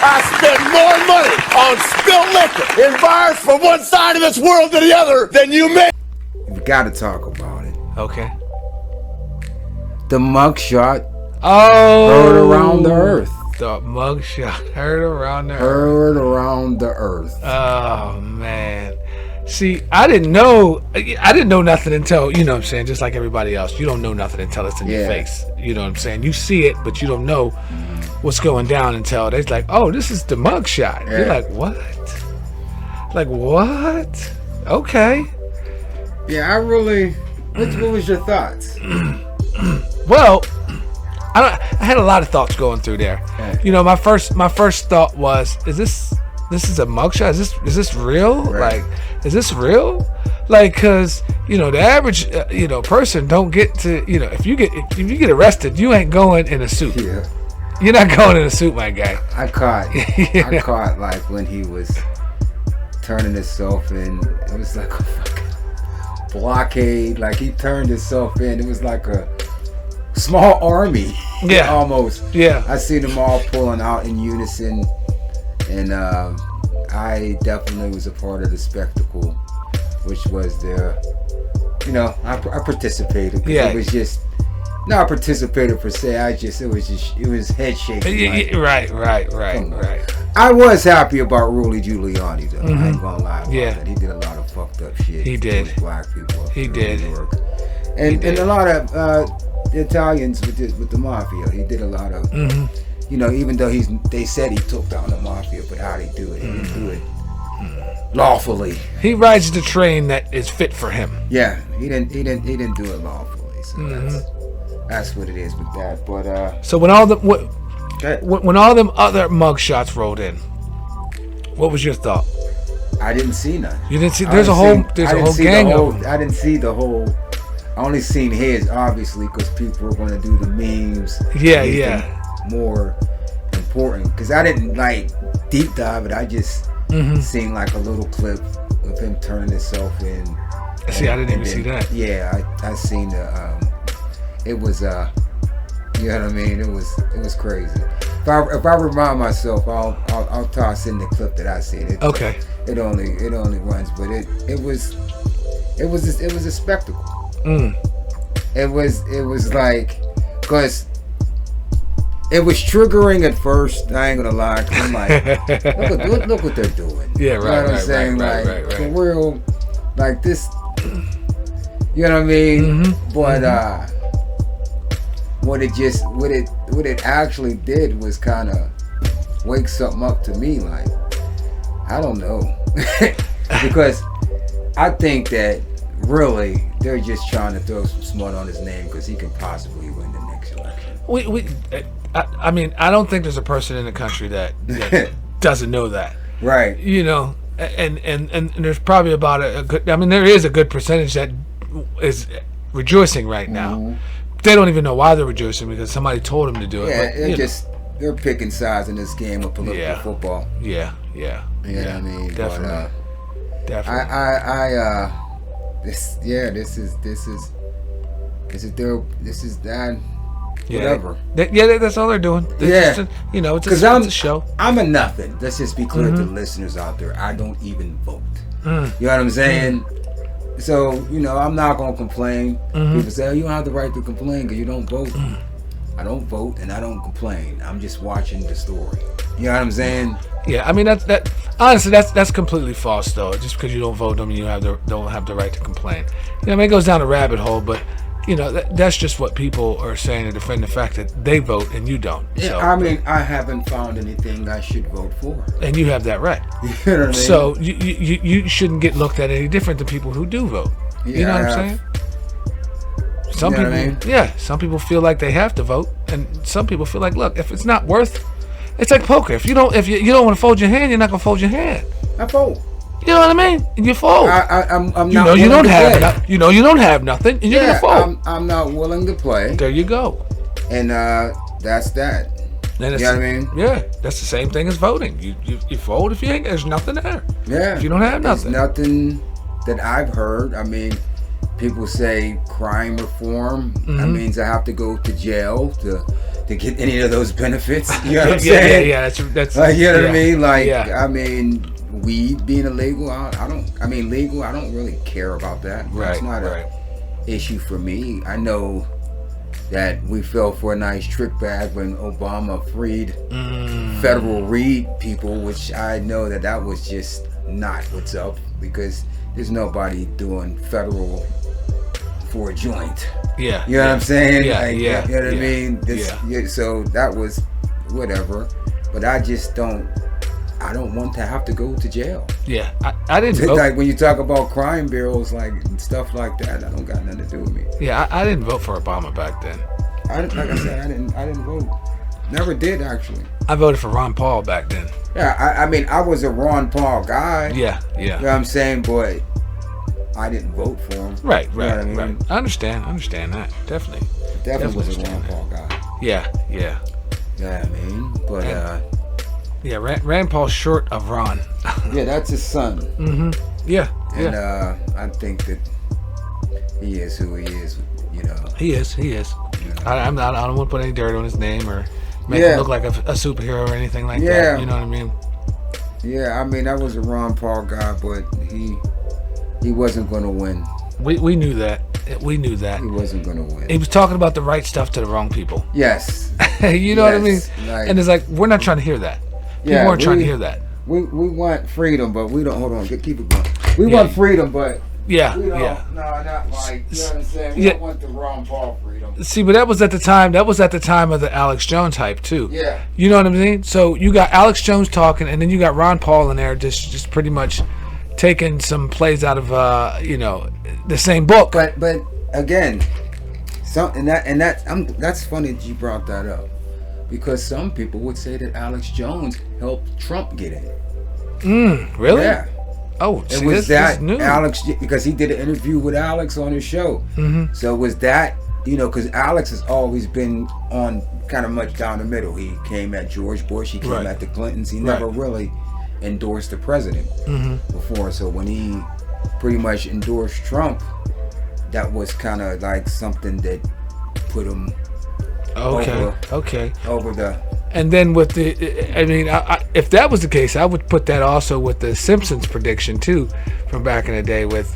I spend more money on spilled liquor in bars from one side of this world to the other than you make. We gotta talk about it. Okay. The mugshot Oh. heard around the earth. The mugshot heard around the earth. Heard around the earth. Oh, man. See, I didn't know nothing until, you know what I'm saying, just like everybody else. You don't know nothing until it's in your face. You know what I'm saying? You see it, but you don't know what's going down until they're like, oh, this is the mugshot. Yeah. You're like, what? Like, what? Okay. Yeah, I really... What was your thoughts? Well, I had a lot of thoughts going through there. Okay. You know, my first thought was, is this a mugshot? Is this real? Right. Like, is this real? Like, cause you know the average person don't get to, you know, if you get arrested, you ain't going in a suit. Yeah. You're not going in a suit, my guy. I caught like when he was turning himself in. It was like a fucking blockade. Like he turned himself in. It was like a small army. Yeah. Almost. Yeah. I seen them all pulling out in unison, and I definitely was a part of the spectacle, which was I participated. Yeah. It was just. Not participated per se. It was head shaking. Right. I was happy about Rudy Giuliani though. I ain't gonna lie about Yeah. that. He did a lot of fucked up shit. He did. With black people. He did. New York. And a lot of the Italians with the mafia. He did a lot of. You know, even though they said he took down the mafia, but how they do it? He didn't do it lawfully. He rides the train that is fit for him. Yeah, he didn't do it lawfully. So that's what it is with that. But so when all them other mugshots rolled in, what was your thought? I didn't see none. You didn't see? There's a whole gang of them. I didn't see the whole. I only seen his, obviously, because people were going to do the memes. Yeah. More important, because I didn't like deep dive it. I just seen like a little clip of him turning himself in. See, I didn't even see that. Yeah, I seen the. It was you know what I mean. It was crazy. If I remind myself, I'll toss in the clip that I seen. Okay. It only runs, but it was a spectacle. It was like, cause it was triggering at first. I ain't gonna lie. 'Cause I'm like, look what they're doing. Yeah, right. You know what I'm saying? Like, for real, like this. You know what I mean? But what it actually did was kind of wake something up to me. Like, I don't know, because I think that really they're just trying to throw some smut on his name because he can possibly win the next election. I mean, I don't think there's a person in the country that doesn't know that. Right. You know, and there's probably about a good. I mean, there is a good percentage that is rejoicing right now. They don't even know why they're rejoicing because somebody told them to do it. Yeah, but, they're picking sides in this game of political football. Yeah. You know what I mean? Definitely. But, definitely. This is that. Whatever. That's all they're doing. It's it's a show. I'm a nothing. Let's just be clear to the listeners out there. I don't even vote. You know what I'm saying? So, I'm not going to complain. People say, oh, you don't have the right to complain because you don't vote. I don't vote and I don't complain. I'm just watching the story. You know what I'm saying? Yeah, I mean honestly that's completely false though. Just because you don't vote don't mean you don't have the right to complain. I mean, it goes down a rabbit hole, but that's just what people are saying to defend the fact that they vote and you don't. Yeah, so, I mean, I haven't found anything I should vote for. And you have that right. You know what I mean? So you shouldn't get looked at any different than people who do vote. Yeah, you know what I'm saying? Some people, what I mean? yeah, some people feel like they have to vote, and some people feel like, look, if it's not worth, it's like poker. If you don't want to fold your hand, you're not gonna fold your hand. I fold. You know what I mean? And you fold. I'm not. You don't have. You don't have nothing, and you're gonna fold. I'm not willing to play. There you go. And that's that. You know what I mean? Yeah, that's the same thing as voting. You fold if you ain't. There's nothing there. Yeah. If you don't have nothing. There's nothing that I've heard. I mean, people say crime reform. That means I have to go to jail to to get any of those benefits. You know what I'm Yeah, saying? yeah. That's Like, you know what I mean? Like, yeah. I mean, weed being illegal, I mean, legal, I don't really care about that. That's not an issue for me. I know that we fell for a nice trick bag when Obama freed federal weed people, which I know that was just not what's up, because there's nobody doing federal for a joint. Yeah. You know what I'm saying? Yeah, like, yeah. You know what I mean? Yeah. So that was whatever. But I just don't want to have to go to jail. Yeah. I didn't vote. Like when you talk about crime bureaus, like and stuff like that, I don't got nothing to do with me. Yeah, I didn't vote for Obama back then. Like I said, I didn't vote. Never did, actually. I voted for Ron Paul back then. Yeah, I mean, I was a Ron Paul guy. Yeah. You know what I'm saying? But I didn't vote for him. Right. You know what I mean? Right. I understand that. Definitely Was a Ron Paul guy. Yeah. Yeah, I mean, but yeah, Rand Paul's short of Ron. yeah, that's his son. Yeah. And I think that he is who he is. You know. He is. Yeah. I don't want to put any dirt on his name or make him look like a superhero or anything like that. You know what I mean? Yeah, I mean, I was a Ron Paul guy, but he wasn't going to win. We knew that. We knew that. He wasn't going to win. He was talking about the right stuff to the wrong people. Yes. You know what I mean? Like, and it's like, we're not trying to hear that. People weren't trying to hear that. We want freedom, but we don't. Hold on, keep it going. We want freedom, but we don't. No, not like, you know what I'm saying? We don't want the Ron Paul freedom. See, but that was at the time. That was at the time of the Alex Jones hype too. Yeah. You know what I mean? So you got Alex Jones talking, and then you got Ron Paul in there, just pretty much taking some plays out of the same book. But again, that's funny that you brought that up, because some people would say that Alex Jones helped Trump get in. Really? Yeah. Oh, it was that Alex, because he did an interview with Alex on his show. So was that, because Alex has always been on kind of much down the middle. He came at George Bush, he came at the Clintons. He never really endorsed the president before. So when he pretty much endorsed Trump, that was kind of like something that put him over the. And then with if that was the case, I would put that also with the Simpsons prediction too, from back in the day, with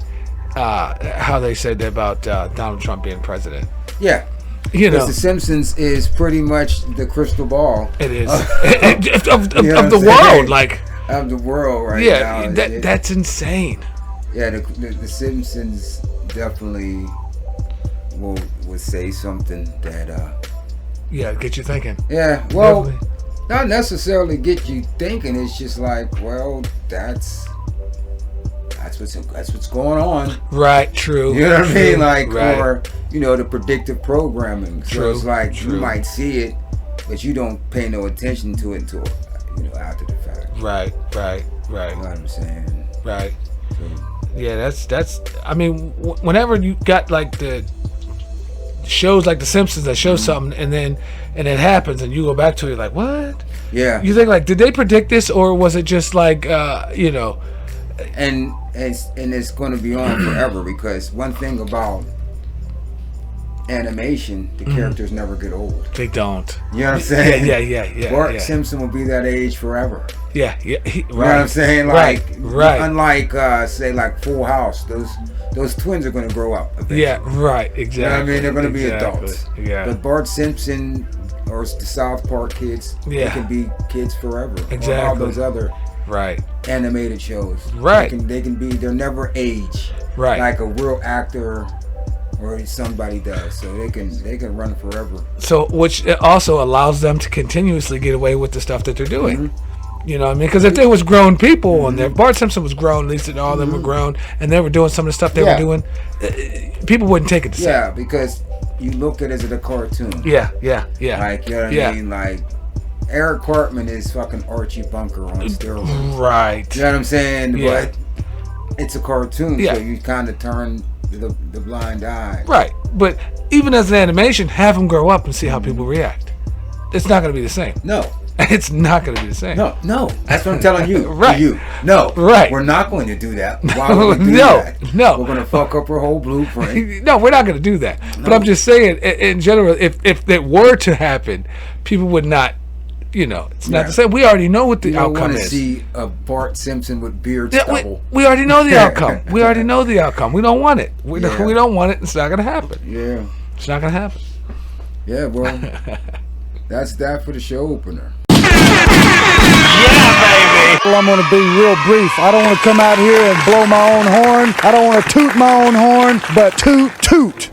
how they said about Donald Trump being president. Yeah. Because the Simpsons is pretty much the crystal ball. It is of the world, like of the world right now. Yeah, that's insane. Yeah, the Simpsons definitely would say something that get you thinking. Yeah, well, not necessarily get you thinking. It's just like, well, that's what's going on. Right. True. You know what I mean? Like, or the predictive programming. So it's like you might see it, but you don't pay no attention to it until after the fact. Right. You know what I'm saying? Right. So, yeah, that's. I mean, whenever you got like the shows like The Simpsons that show something, and it happens, and you go back to it, like, what? Yeah. You think like, did they predict this, or was it just like, And it's going to be on forever, because one thing about animation, the characters never get old. They don't. You know what I'm saying? Yeah. Bart Simpson will be that age forever. Yeah. You know what I'm saying? Like, right. Unlike say like Full House, those twins are going to grow up eventually. Yeah, right. Exactly. You know what I mean? They're going to be adults. Yeah. But Bart Simpson or the South Park kids, they can be kids forever. Exactly. Or all those other animated shows. Right. They're never age. Right. Like a real actor or somebody does. So they can run forever. So, which also allows them to continuously get away with the stuff that they're doing. You know what I mean? Because if there was grown people on there, Bart Simpson was grown, at least all of them were grown, and they were doing some of the stuff they were doing, people wouldn't take it the same. Yeah, because you look at it as a cartoon. Yeah. Like, you know what I mean? Like, Eric Cartman is fucking Archie Bunker on steroids. Right. You know what I'm saying? Yeah. But it's a cartoon, so you kind of turn the blind eye. Right. But even as an animation, have them grow up and see how people react. It's not going to be the same. No. It's not going to be the same. No. That's what I'm telling you. Right. To you. No. Right. We're not going to do that. Why would we do that? No. We're going to fuck up our whole blueprint. No, we're not going to do that. No. But I'm just saying, in general, if that were to happen, people would not, it's not the same. We already know what the outcome is. You don't want to see a Bart Simpson with beard stubble. We already know the outcome. We already know the outcome. We don't want it. We don't want it. It's not going to happen. Yeah. It's not going to happen. Yeah, well, that's that for the show opener. Yeah, baby. Well, I'm going to be real brief. I don't want to come out here and blow my own horn. I don't want to toot my own horn, but toot, toot.